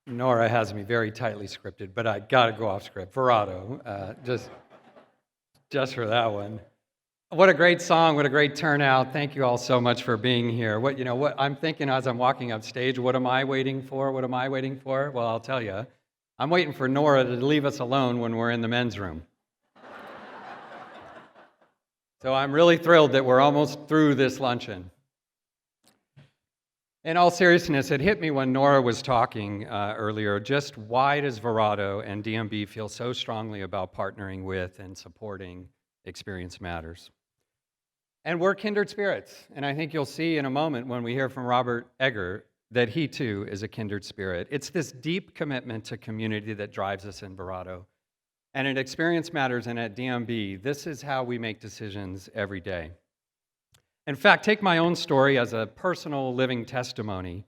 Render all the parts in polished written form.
Nora has me very tightly scripted, but I got to go off script. Verado, just for that one. What a great song! What a great turnout! Thank you all so much for being here. What I'm thinking as I'm walking up stage. What am I waiting for? What am I waiting for? Well, I'll tell you. I'm waiting for Nora to leave us alone when we're in the men's room. So I'm really thrilled that we're almost through this luncheon. In all seriousness, it hit me when Nora was talking earlier, just why does Verado and DMB feel so strongly about partnering with and supporting Experience Matters? And we're kindred spirits, and I think you'll see in a moment when we hear from Robert Egger that he too is a kindred spirit. It's this deep commitment to community that drives us in Verado. And at Experience Matters and at DMB, this is how we make decisions every day. In fact, take my own story as a personal living testimony.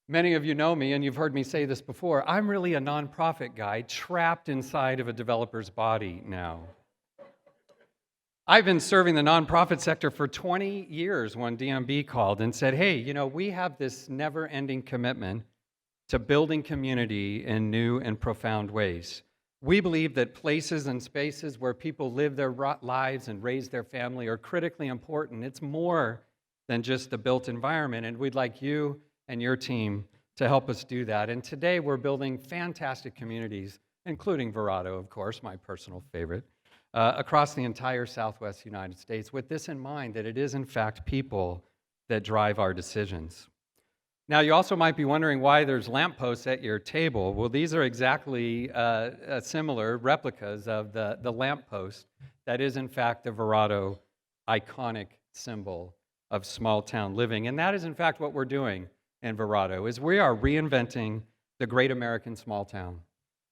Many of you know me, and you've heard me say this before. I'm really a nonprofit guy trapped inside of a developer's body now. I've been serving the nonprofit sector for 20 years when DMB called and said, hey, we have this never-ending commitment to building community in new and profound ways. We believe that places and spaces where people live their lives and raise their family are critically important. It's more than just the built environment, and we'd like you and your team to help us do that. And today we're building fantastic communities, including Verado, of course, my personal favorite, across the entire Southwest United States, with this in mind, that it is in fact people that drive our decisions. Now, you also might be wondering why there's lampposts at your table. Well, these are exactly similar replicas of the lamppost that is, in fact, the Verado iconic symbol of small-town living. And that is, in fact, what we're doing in Verado, is we are reinventing the great American small town,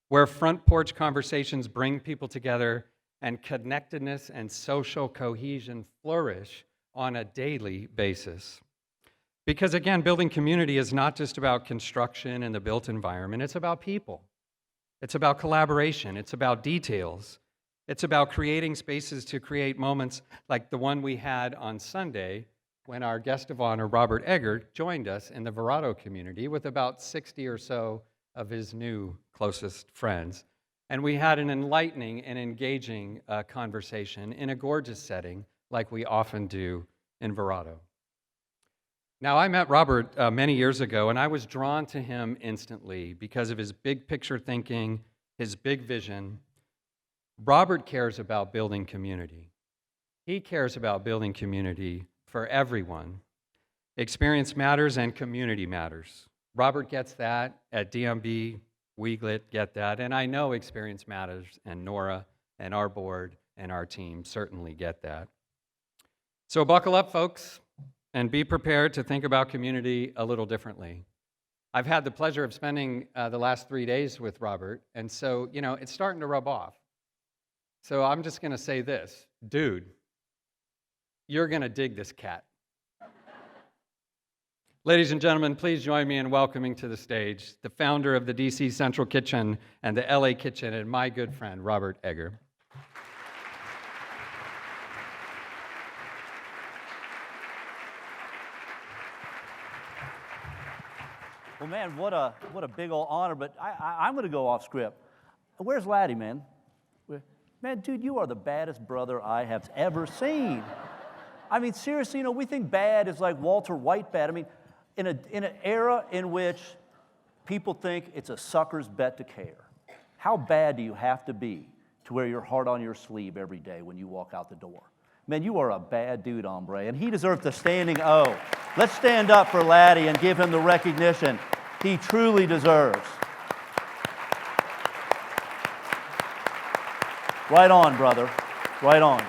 where front porch conversations bring people together and connectedness and social cohesion flourish on a daily basis. Because again, building community is not just about construction and the built environment, it's about people. It's about collaboration, it's about details. It's about creating spaces to create moments like the one we had on Sunday when our guest of honor, Robert Egger, joined us in the Verado community with about 60 or so of his new closest friends. And we had an enlightening and engaging conversation in a gorgeous setting like we often do in Verado. Now, I met Robert many years ago, and I was drawn to him instantly because of his big picture thinking, his big vision. Robert cares about building community. He cares about building community for everyone. Experience matters and community matters. Robert gets that. At DMB, we get that. And I know Experience Matters, and Nora and our board and our team certainly get that. So buckle up, folks, and be prepared to think about community a little differently. I've had the pleasure of spending the last 3 days with Robert, and so, it's starting to rub off. So I'm just going to say this. Dude, you're going to dig this cat. Ladies and gentlemen, please join me in welcoming to the stage the founder of the DC Central Kitchen and the LA Kitchen, and my good friend, Robert Egger. Well, man, what a big old honor, but I'm going to go off script. Where's Laddie, man? Man, dude, you are the baddest brother I have ever seen. I mean, seriously, we think bad is like Walter White bad. I mean, in an era in which people think it's a sucker's bet to care, how bad do you have to be to wear your heart on your sleeve every day when you walk out the door? Man, you are a bad dude, hombre, and he deserves the standing O. Let's stand up for Laddie and give him the recognition he truly deserves. Right on, brother. Right on.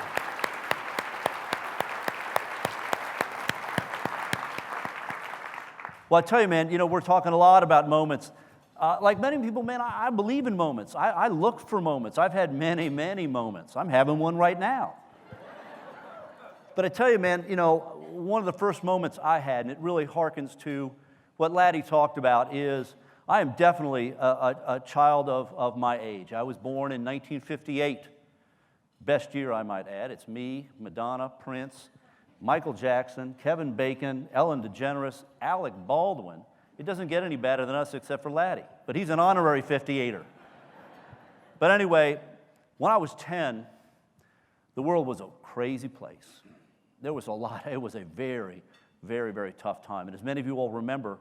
Well, I tell you, man, we're talking a lot about moments. Like many people, man, I believe in moments. I look for moments. I've had many, many moments. I'm having one right now. But I tell you, man, one of the first moments I had, and it really harkens to what Laddie talked about, is I am definitely a child of my age. I was born in 1958. Best year, I might add. It's me, Madonna, Prince, Michael Jackson, Kevin Bacon, Ellen DeGeneres, Alec Baldwin, It doesn't get any better than us except for Laddie, but he's an honorary 58er. But anyway, when I was 10, the world was a crazy place. There was a lot. It was a very, very, very tough time. And as many of you all remember,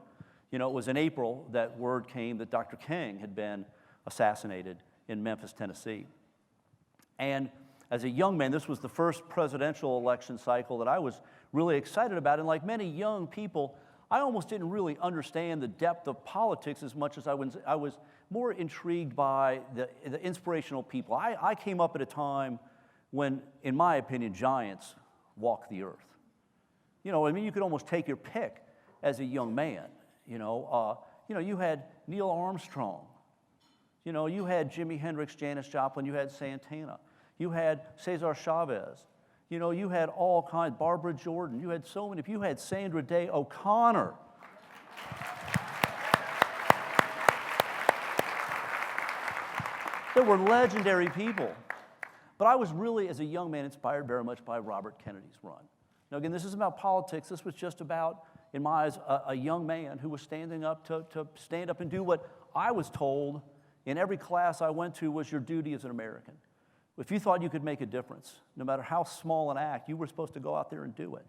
it was in April that word came that Dr. King had been assassinated in Memphis, Tennessee. And as a young man, this was the first presidential election cycle that I was really excited about. And like many young people, I almost didn't really understand the depth of politics as much as I was more intrigued by the inspirational people. I came up at a time when, in my opinion, giants walked the earth. You could almost take your pick as a young man. You had Neil Armstrong. You had Jimi Hendrix, Janis Joplin, you had Santana. You had Cesar Chavez. You had all kinds, Barbara Jordan. You had so many. You had Sandra Day O'Connor. There were legendary people. But I was really, as a young man, inspired very much by Robert Kennedy's run. Now, again, this isn't about politics. This was just about, in my eyes, a young man who was standing up to stand up and do what I was told in every class I went to was your duty as an American. If you thought you could make a difference, no matter how small an act, you were supposed to go out there and do it.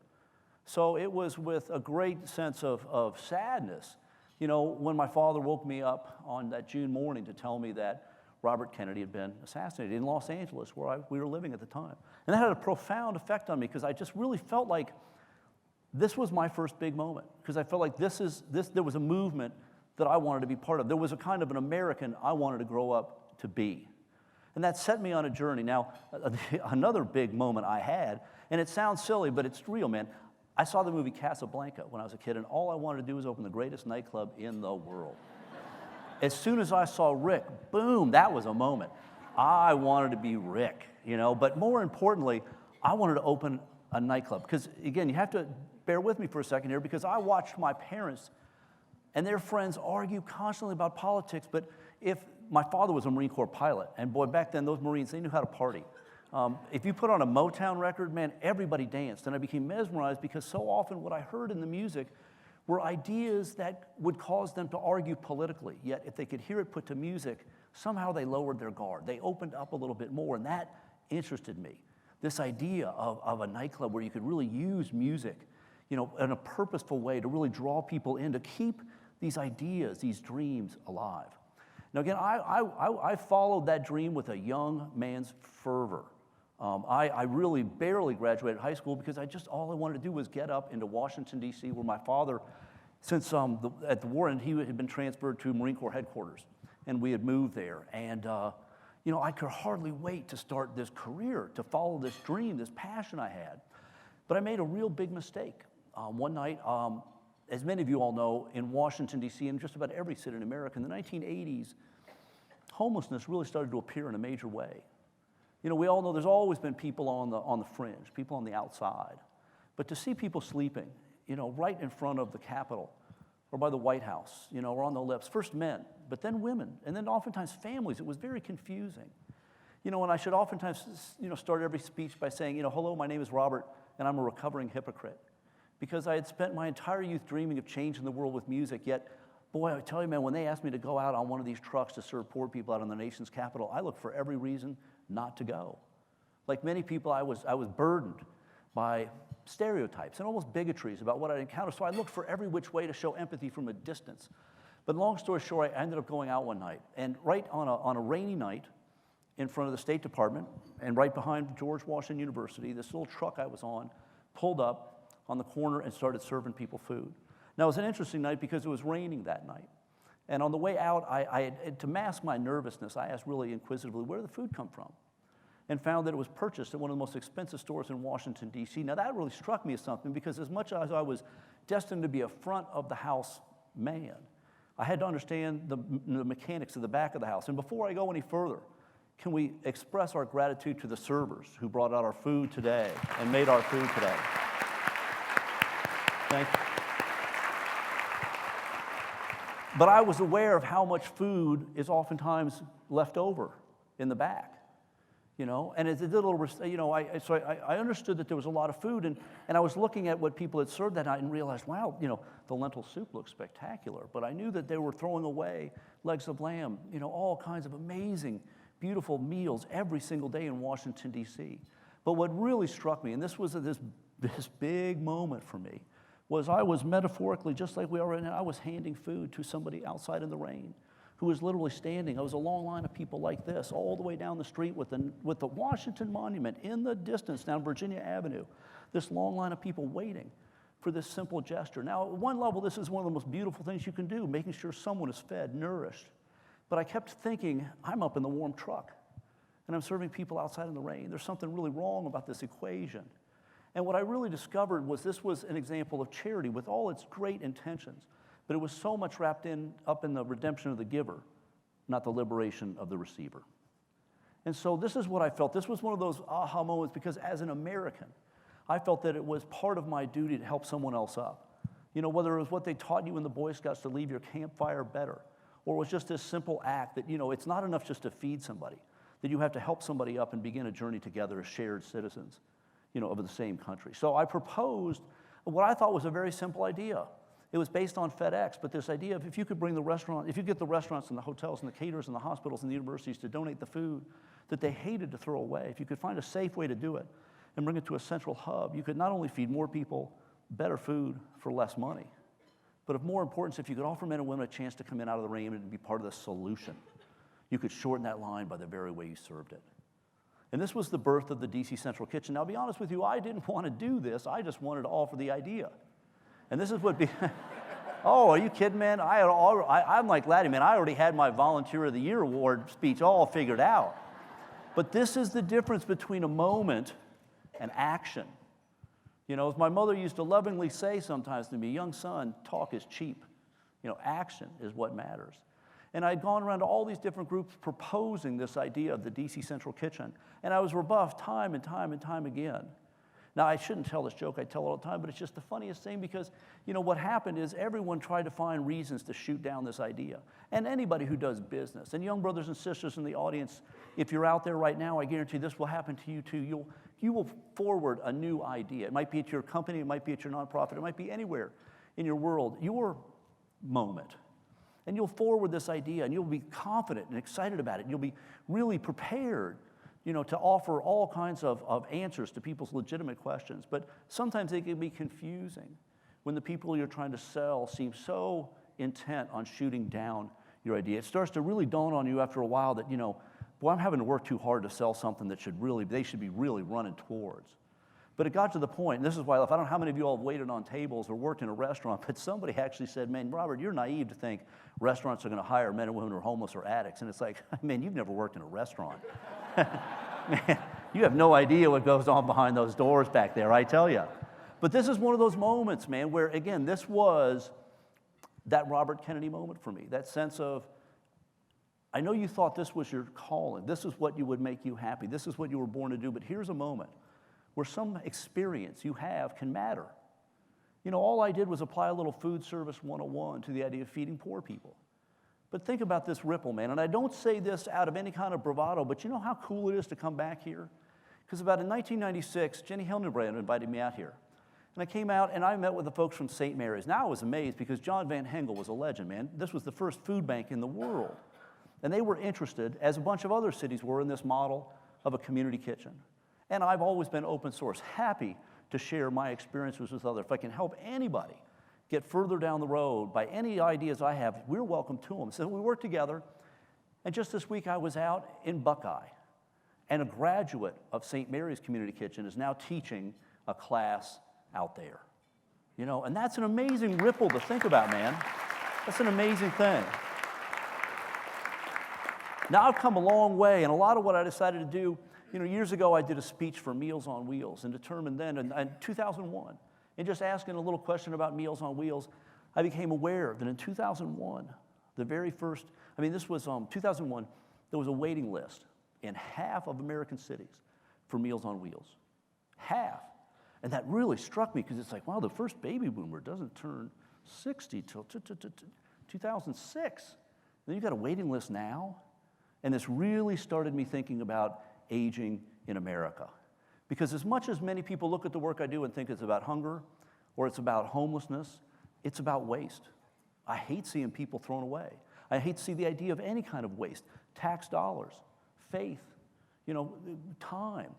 So it was with a great sense of sadness, when my father woke me up on that June morning to tell me that Robert Kennedy had been assassinated in Los Angeles, where we were living at the time. And that had a profound effect on me because I just really felt like this was my first big moment, because I felt like there was a movement that I wanted to be part of. There was a kind of an American I wanted to grow up to be. And that set me on a journey. Now, another big moment I had, and it sounds silly, but it's real, man. I saw the movie Casablanca when I was a kid, and all I wanted to do was open the greatest nightclub in the world. As soon as I saw Rick, boom, that was a moment. I wanted to be Rick, but more importantly, I wanted to open a nightclub. Because, again, you have to bear with me for a second here, because I watched my parents and their friends argue constantly about politics, but if my father was a Marine Corps pilot, and boy, back then, those Marines, they knew how to party. If you put on a Motown record, man, everybody danced, and I became mesmerized because so often what I heard in the music were ideas that would cause them to argue politically, yet if they could hear it put to music, somehow they lowered their guard. They opened up a little bit more, and that interested me. This idea of a nightclub where you could really use music, in a purposeful way to really draw people in, to keep these ideas, these dreams alive. Now, again, I followed that dream with a young man's fervor. I really barely graduated high school because all I wanted to do was get up into Washington, D.C., where my father, since at the war end, he had been transferred to Marine Corps headquarters, and we had moved there. And, I could hardly wait to start this career, to follow this dream, this passion I had. But I made a real big mistake. One night, as many of you all know, in Washington, D.C., and just about every city in America, in the 1980s, homelessness really started to appear in a major way. We all know there's always been people on the fringe, people on the outside. But to see people sleeping, right in front of the Capitol or by the White House, or on the lips, first men, but then women, and then oftentimes families, it was very confusing. And I should oftentimes, start every speech by saying, hello, my name is Robert, and I'm a recovering hypocrite. Because I had spent my entire youth dreaming of changing the world with music, yet, boy, I tell you, man, when they asked me to go out on one of these trucks to serve poor people out in the nation's capital, I looked for every reason not to go. Like many people, I was burdened by stereotypes and almost bigotries about what I'd encountered, so I looked for every which way to show empathy from a distance. But long story short, I ended up going out one night, and right on a rainy night, in front of the State Department, and right behind George Washington University, this little truck I was on pulled up on the corner and started serving people food. Now, it was an interesting night because it was raining that night. And on the way out, to mask my nervousness, I asked really inquisitively, where did the food come from? And found that it was purchased at one of the most expensive stores in Washington, D.C. Now, that really struck me as something because as much as I was destined to be a front-of-the-house man, I had to understand the mechanics of the back of the house. And before I go any further, can we express our gratitude to the servers who brought out our food today and made our food today? Thank you. But I was aware of how much food is oftentimes left over in the back. you know, and it's a little, you know, so I understood that there was a lot of food, and I was looking at what people had served that night and realized, wow, you know, the lentil soup looks spectacular, but I knew that they were throwing away legs of lamb, you know, all kinds of amazing, beautiful meals every single day in Washington, D.C. But what really struck me, and this was this big moment for me, was I was metaphorically, just like we are right now, I was handing food to somebody outside in the rain who was literally standing. I was a long line of people like this, all the way down the street with the Washington Monument in the distance down Virginia Avenue. This long line of people waiting for this simple gesture. Now, at one level, this is one of the most beautiful things you can do, making sure someone is fed, nourished. But I kept thinking, I'm up in the warm truck, and I'm serving people outside in the rain. There's something really wrong about this equation. And what I really discovered was this was an example of charity with all its great intentions, but it was so much wrapped up in the redemption of the giver, not the liberation of the receiver. And so this is what I felt. This was one of those aha moments, because as an American, I felt that it was part of my duty to help someone else up. You know, whether it was what they taught you in the Boy Scouts to leave your campfire better, or it was just this simple act that, you know, it's not enough just to feed somebody, that you have to help somebody up and begin a journey together as shared citizens, you know, of the same country. So I proposed what I thought was a very simple idea. It was based on FedEx, but this idea of if you could bring the restaurant, if you get the restaurants and the hotels and the caterers and the hospitals and the universities to donate the food that they hated to throw away, if you could find a safe way to do it and bring it to a central hub, you could not only feed more people better food for less money, but of more importance, if you could offer men and women a chance to come in out of the rain and be part of the solution, you could shorten that line by the very way you served it. And this was the birth of the DC Central Kitchen. Now, to be honest with you, I didn't want to do this. I just wanted to offer the idea. And this is what oh, are you kidding, man? I'm like Laddie, man. I already had my Volunteer of the Year award speech all figured out. But this is the difference between a moment and action. You know, as my mother used to lovingly say sometimes to me, young son, talk is cheap. You know, action is what matters. And I'd gone around to all these different groups proposing this idea of the DC Central Kitchen, and I was rebuffed time and time and time again. Now, I shouldn't tell this joke, I tell it all the time, but it's just the funniest thing because, you know, what happened is everyone tried to find reasons to shoot down this idea. And anybody who does business, and young brothers and sisters in the audience, if you're out there right now, I guarantee this will happen to you too. You will forward a new idea. It might be at your company, it might be at your nonprofit, it might be anywhere in your world, your moment. And you'll forward this idea, and you'll be confident and excited about it, and you'll be really prepared, you know, to offer all kinds of answers to people's legitimate questions. But sometimes they can be confusing when the people you're trying to sell seem so intent on shooting down your idea. It starts to really dawn on you after a while that, you know, boy, I'm having to work too hard to sell something that they should be really running towards. But it got to the point, and this is why I don't know how many of you all have waited on tables or worked in a restaurant, but somebody actually said, man, Robert, you're naive to think restaurants are going to hire men and women who are homeless or addicts. And it's like, man, you've never worked in a restaurant. Man, you have no idea what goes on behind those doors back there, I tell you. But this is one of those moments, man, where, again, this was that Robert Kennedy moment for me, that sense of, I know you thought this was your calling. This is what would make you happy. This is what you were born to do. But here's a moment where some experience you have can matter. You know, all I did was apply a little food service 101 to the idea of feeding poor people. But think about this ripple, man. And I don't say this out of any kind of bravado, but you know how cool it is to come back here? Because about in 1996, Jenny Hildenbrand invited me out here. And I came out and I met with the folks from St. Mary's. Now I was amazed because John Van Hengel was a legend, man. This was the first food bank in the world. And they were interested, as a bunch of other cities were, in this model of a community kitchen. And I've always been open source, happy to share my experiences with others. If I can help anybody get further down the road by any ideas I have, we're welcome to them. So we work together. And just this week I was out in Buckeye, and a graduate of St. Mary's Community Kitchen is now teaching a class out there. You know, and that's an amazing ripple to think about, man. That's an amazing thing. Now I've come a long way, and a lot of what I decided to do, you know, years ago I did a speech for Meals on Wheels and determined then in 2001, and just asking a little question about Meals on Wheels, I became aware that in 2001, the very first, this was 2001, there was a waiting list in half of American cities for Meals on Wheels. Half. And that really struck me because it's like, wow, the first baby boomer doesn't turn 60 till 2006. Then you've got a waiting list now. And this really started me thinking about, aging in America. Because as much as many people look at the work I do and think it's about hunger or it's about homelessness, it's about waste. I hate seeing people thrown away. I hate to see the idea of any kind of waste. Tax dollars, faith, time.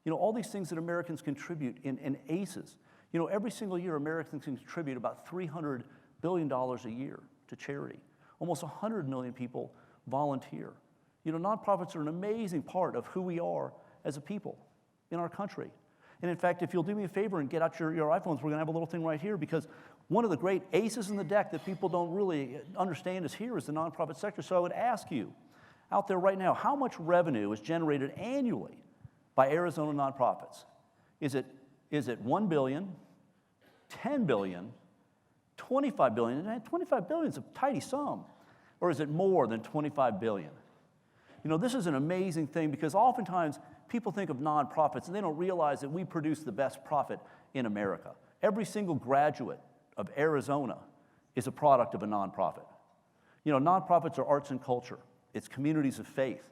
All these things that Americans contribute in ACEs. Every single year, Americans contribute about $300 billion a year to charity. Almost 100 million people volunteer. Nonprofits are an amazing part of who we are as a people in our country. And in fact, if you'll do me a favor and get out your iPhones, we're going to have a little thing right here, because one of the great aces in the deck that people don't really understand is the nonprofit sector. So I would ask you out there right now, how much revenue is generated annually by Arizona nonprofits? Is it 1 billion, 10 billion, 25 billion? And 25 billion is a tidy sum. Or is it more than 25 billion? This is an amazing thing, because oftentimes people think of nonprofits and they don't realize that we produce the best profit in America. Every single graduate of Arizona is a product of a nonprofit. Nonprofits are arts and culture. It's communities of faith.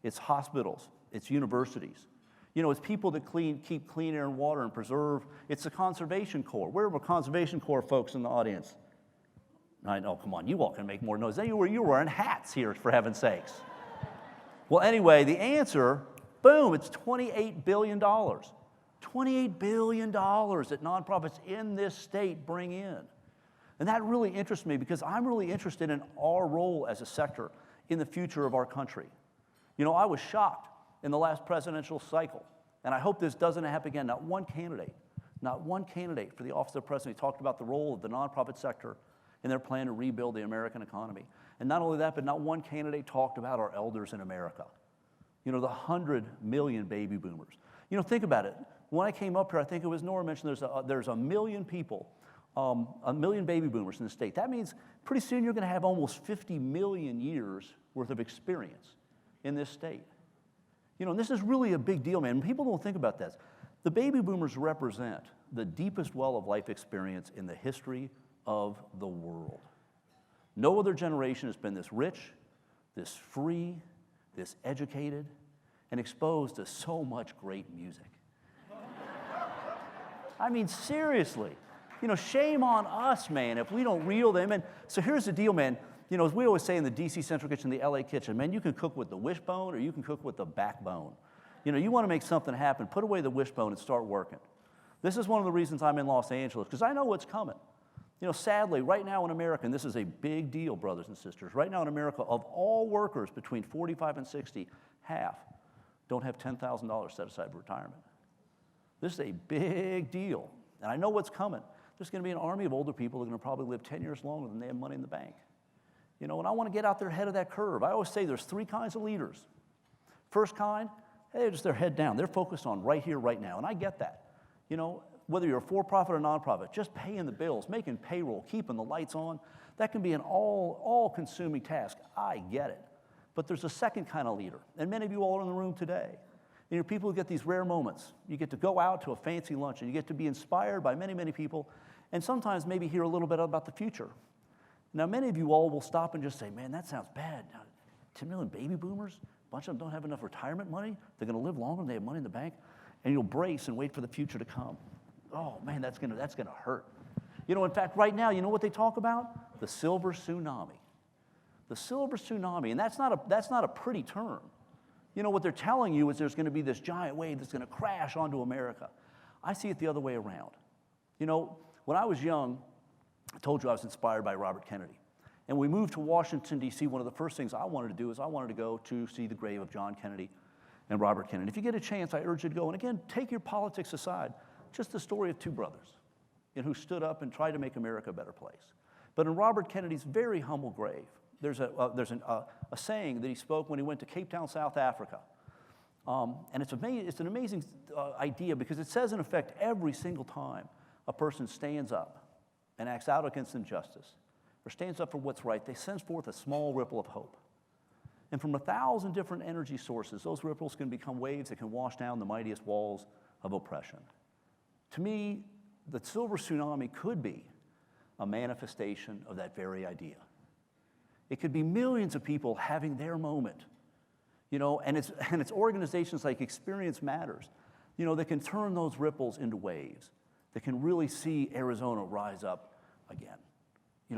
It's hospitals. It's universities. It's people that keep clean air and water and preserve. It's the Conservation Corps. Where are the Conservation Corps folks in the audience? I know, come on, you all can make more noise. You were wearing hats here, for heaven's sakes. Well, anyway, the answer, boom, it's $28 billion. $28 billion that nonprofits in this state bring in. And that really interests me, because I'm really interested in our role as a sector in the future of our country. I was shocked in the last presidential cycle, and I hope this doesn't happen again. Not one candidate for the office of president talked about the role of the nonprofit sector in their plan to rebuild the American economy. And not only that, but not one candidate talked about our elders in America. The 100 million baby boomers. Think about it. When I came up here, I think it was Nora mentioned there's a million people, a million baby boomers in the state. That means pretty soon you're going to have almost 50 million years worth of experience in this state. And this is really a big deal, man. People don't think about this. The baby boomers represent the deepest well of life experience in the history of the world. No other generation has been this rich, this free, this educated, and exposed to so much great music. I mean, seriously. Shame on us, man, if we don't reel them in. So here's the deal, man. As we always say in the DC Central Kitchen, the LA Kitchen, man, you can cook with the wishbone or you can cook with the backbone. You want to make something happen, put away the wishbone and start working. This is one of the reasons I'm in Los Angeles, because I know what's coming. Sadly, right now in America, and this is a big deal, brothers and sisters, right now in America, of all workers between 45 and 60, half don't have $10,000 set aside for retirement. This is a big deal, and I know what's coming. There's going to be an army of older people that are going to probably live 10 years longer than they have money in the bank. And I want to get out there ahead of that curve. I always say there's 3 kinds of leaders. First kind, they're just their head down. They're focused on right here, right now, and I get that. Whether you're a for-profit or nonprofit, just paying the bills, making payroll, keeping the lights on, that can be an all-consuming task. I get it. But there's a second kind of leader, and many of you all are in the room today. And you're people who get these rare moments. You get to go out to a fancy lunch, and you get to be inspired by many, many people, and sometimes maybe hear a little bit about the future. Now, many of you all will stop and just say, man, that sounds bad. 10 million baby boomers, a bunch of them don't have enough retirement money. They're going to live longer than they have money in the bank. And you'll brace and wait for the future to come. Oh, man, that's gonna hurt. In fact, right now, you know what they talk about? The silver tsunami. The silver tsunami, and that's not a pretty term. What they're telling you is there's going to be this giant wave that's going to crash onto America. I see it the other way around. When I was young, I told you I was inspired by Robert Kennedy. And we moved to Washington, D.C. One of the first things I wanted to do is I wanted to go to see the grave of John Kennedy and Robert Kennedy. If you get a chance, I urge you to go. And again, take your politics aside. Just the story of 2 brothers who stood up and tried to make America a better place. But in Robert Kennedy's very humble grave, there's a saying that he spoke when he went to Cape Town, South Africa. And it's an amazing idea, because it says, in effect, every single time a person stands up and acts out against injustice or stands up for what's right, they send forth a small ripple of hope. And from 1,000 different energy sources, those ripples can become waves that can wash down the mightiest walls of oppression. To me, the silver tsunami could be a manifestation of that very idea. It could be millions of people having their moment. and it's organizations like Experience Matters, that can turn those ripples into waves, that can really see Arizona rise up again.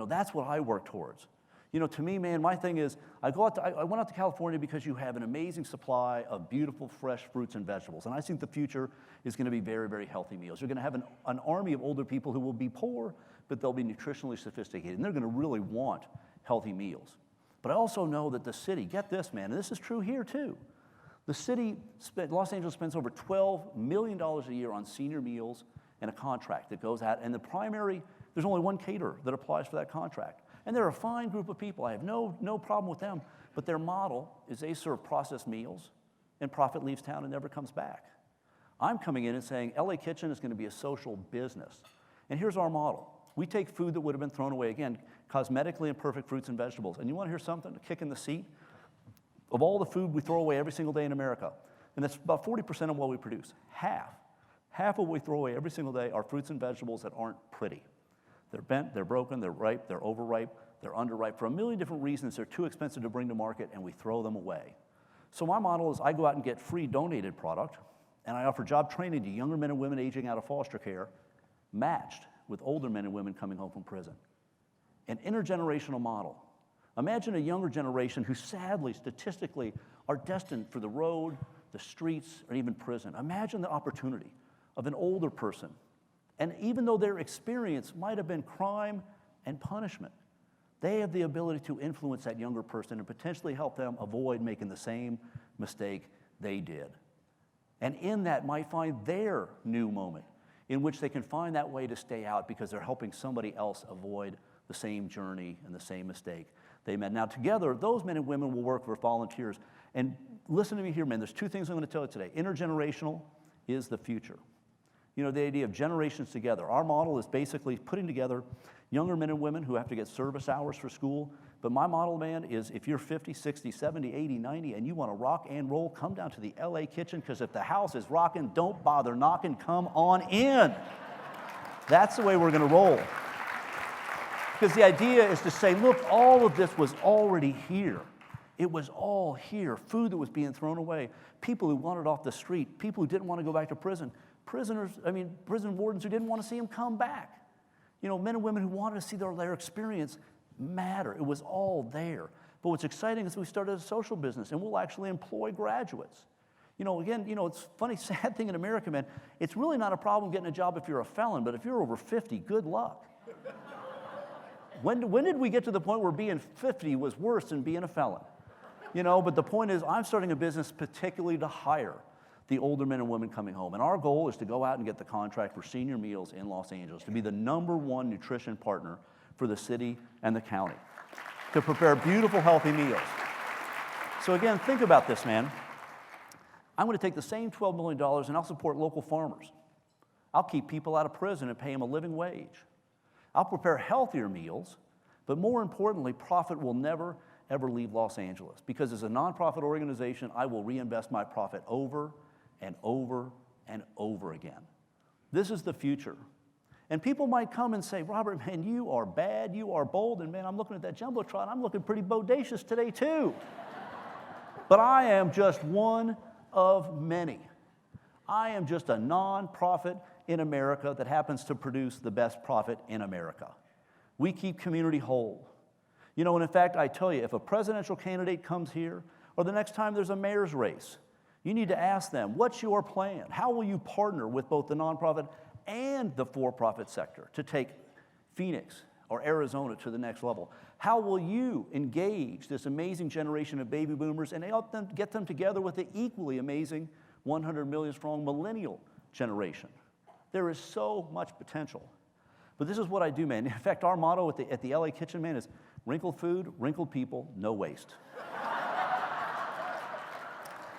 That's what I work towards. To me, man, my thing is, I went out to California because you have an amazing supply of beautiful, fresh fruits and vegetables. And I think the future is going to be very, very healthy meals. You're going to have an army of older people who will be poor, but they'll be nutritionally sophisticated. And they're going to really want healthy meals. But I also know that the city, get this, man, and this is true here too. The city, Los Angeles spends over $12 million a year on senior meals and a contract that goes out. And there's only one caterer that applies for that contract. And they're a fine group of people. I have no problem with them. But their model is they serve processed meals, and profit leaves town and never comes back. I'm coming in and saying LA Kitchen is going to be a social business. And here's our model. We take food that would have been thrown away, again, cosmetically imperfect fruits and vegetables. And you want to hear something, a kick in the seat? Of all the food we throw away every single day in America, and that's about 40% of what we produce, half of what we throw away every single day are fruits and vegetables that aren't pretty. They're bent, they're broken, they're ripe, they're overripe, they're underripe. For a million different reasons, they're too expensive to bring to market, and we throw them away. So my model is I go out and get free donated product, and I offer job training to younger men and women aging out of foster care, matched with older men and women coming home from prison. An intergenerational model. Imagine a younger generation who sadly, statistically, are destined for the road, the streets, or even prison. Imagine the opportunity of an older person. And even though their experience might have been crime and punishment, they have the ability to influence that younger person and potentially help them avoid making the same mistake they did. And in that might find their new moment in which they can find that way to stay out because they're helping somebody else avoid the same journey and the same mistake they made. Now together, those men and women will work for volunteers. And listen to me here, man, there's two things I'm going to tell you today. Intergenerational is the future. The idea of generations together. Our model is basically putting together younger men and women who have to get service hours for school. But my model, man, is if you're 50, 60, 70, 80, 90, and you want to rock and roll, come down to the LA Kitchen, because if the house is rocking, don't bother knocking, come on in. That's the way we're going to roll. Because the idea is to say, look, all of this was already here. It was all here. Food that was being thrown away, people who wanted off the street, people who didn't want to go back to prison. Prison wardens who didn't want to see them come back. Men and women who wanted to see their experience matter. It was all there. But what's exciting is we started a social business, and we'll actually employ graduates. It's funny, sad thing in America, man, it's really not a problem getting a job if you're a felon, but if you're over 50, good luck. When did we get to the point where being 50 was worse than being a felon? But the point is, I'm starting a business particularly to hire the older men and women coming home. And our goal is to go out and get the contract for senior meals in Los Angeles, to be the #1 nutrition partner for the city and the county, to prepare beautiful, healthy meals. So again, think about this, man. I'm going to take the same $12 million and I'll support local farmers. I'll keep people out of prison and pay them a living wage. I'll prepare healthier meals, but more importantly, profit will never, ever leave Los Angeles. Because as a nonprofit organization, I will reinvest my profit over and over and over again. This is the future. And people might come and say, Robert, man, you are bad, you are bold, and man, I'm looking at that Jumbotron, I'm looking pretty bodacious today too. But I am just one of many. I am just a nonprofit in America that happens to produce the best profit in America. We keep community whole. And in fact, I tell you, if a presidential candidate comes here, or the next time there's a mayor's race, you need to ask them, what's your plan? How will you partner with both the nonprofit and the for-profit sector to take Phoenix or Arizona to the next level? How will you engage this amazing generation of baby boomers and help them get them together with the equally amazing 100 million strong millennial generation? There is so much potential. But this is what I do, man. In fact, our motto at the LA Kitchen, man, is wrinkled food, wrinkled people, no waste.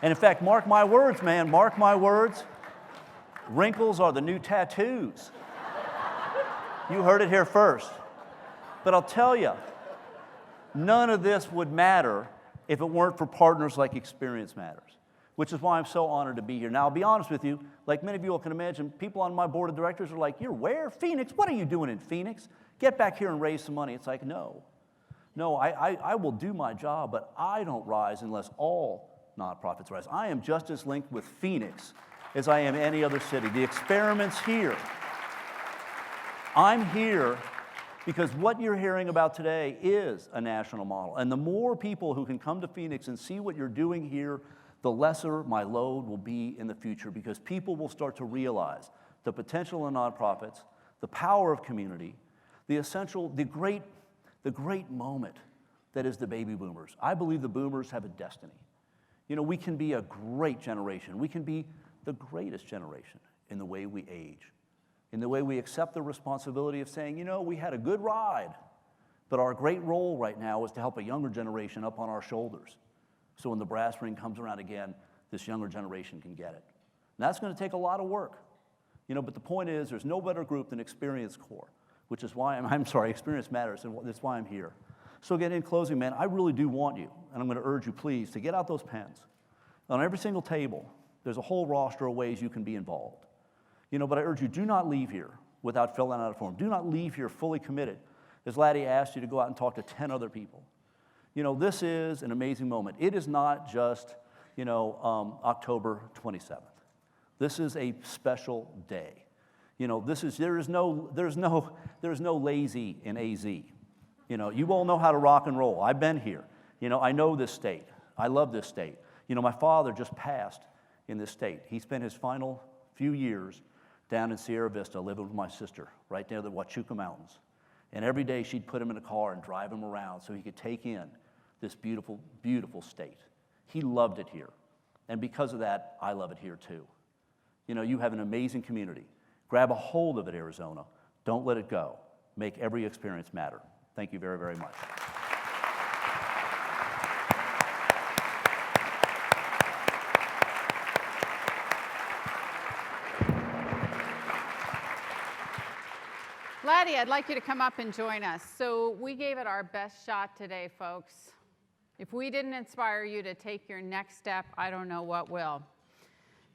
And in fact, mark my words, man, mark my words. Wrinkles are the new tattoos. You heard it here first. But I'll tell you, none of this would matter if it weren't for partners like Experience Matters, which is why I'm so honored to be here. Now, I'll be honest with you, like many of you all can imagine, people on my board of directors are like, you're where? Phoenix? What are you doing in Phoenix? Get back here and raise some money. It's like, no, I will do my job, but I don't rise unless all nonprofits rise. I am just as linked with Phoenix as I am any other city. The experiment's here. I'm here because what you're hearing about today is a national model. And the more people who can come to Phoenix and see what you're doing here, the lesser my load will be in the future, because people will start to realize the potential in nonprofits, the power of community, the great moment that is the baby boomers. I believe the boomers have a destiny. You know, we can be a great generation. We can be the greatest generation in the way we age, in the way we accept the responsibility of saying, you know, we had a good ride, but our great role right now is to help a younger generation up on our shoulders. So when the brass ring comes around again, this younger generation can get it. And that's going to take a lot of work. You know, but the point is, there's no better group than Experience Corps, which is why Experience Matters, and that's why I'm here. So again, in closing, man, I really do want you, and I'm going to urge you, please, to get out those pens. On every single table, there's a whole roster of ways you can be involved. You know, but I urge you, do not leave here without filling out a form. Do not leave here fully committed, as Laddie asked you to go out and talk to 10 other people. You know, this is an amazing moment. It is not just, you know, October 27th. This is a special day. You know, there's no lazy in AZ. You know, you all know how to rock and roll. I've been here. You know, I know this state. I love this state. You know, my father just passed in this state. He spent his final few years down in Sierra Vista living with my sister right near the Huachuca Mountains. And every day she'd put him in a car and drive him around so he could take in this beautiful, beautiful state. He loved it here. And because of that, I love it here too. You know, you have an amazing community. Grab a hold of it, Arizona. Don't let it go. Make every experience matter. Thank you very, very much. Laddie, I'd like you to come up and join us. So we gave it our best shot today, folks. If we didn't inspire you to take your next step, I don't know what will.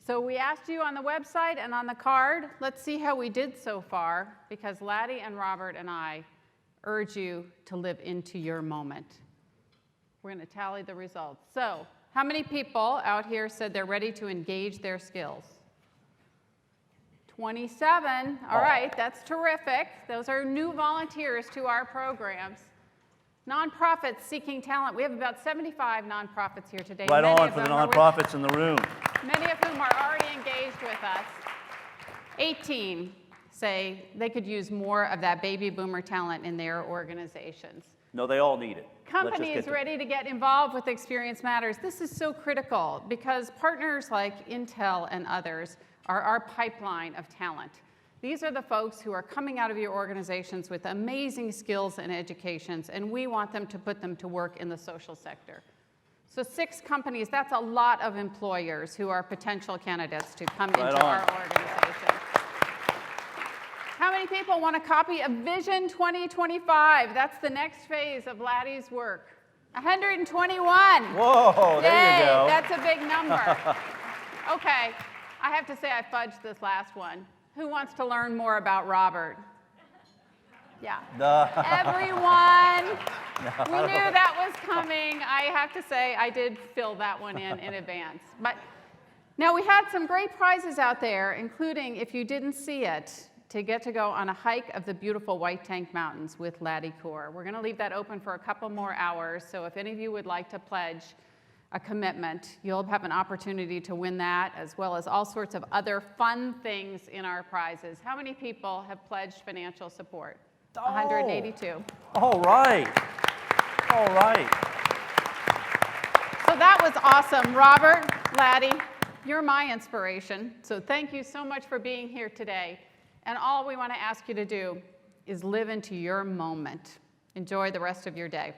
So we asked you on the website and on the card. Let's see how we did so far, because Laddie and Robert and I urge you to live into your moment. We're going to tally the results. So how many people out here said they're ready to engage their skills? 27. All right, that's terrific. Those are new volunteers to our programs. Nonprofits seeking talent. We have about 75 nonprofits here today. Right on for the nonprofits in the room. Many of whom are already engaged with us. 18 say they could use more of that baby boomer talent in their organizations. No, they all need it. Companies ready to get involved with Experience Matters. This is so critical because partners like Intel and others are our pipeline of talent. These are the folks who are coming out of your organizations with amazing skills and educations, and we want them to put them to work in the social sector. So 6 companies, that's a lot of employers who are potential candidates to come into our organization. How many people want a copy of Vision 2025? That's the next phase of Laddie's work. 121. Whoa, there you go. That's a big number. Okay, I have to say I fudged this last one. Who wants to learn more about Robert? Yeah. Everyone. We knew that was coming. I have to say I did fill that one in advance. But now we had some great prizes out there, including, if you didn't see it, to get to go on a hike of the beautiful White Tank Mountains with Laddie Corps. We're going to leave that open for a couple more hours, so if any of you would like to pledge a commitment, you'll have an opportunity to win that, as well as all sorts of other fun things in our prizes. How many people have pledged financial support? 182. All right. All right. So that was awesome. Robert, Laddie, you're my inspiration. So thank you so much for being here today. And all we want to ask you to do is live into your moment. Enjoy the rest of your day.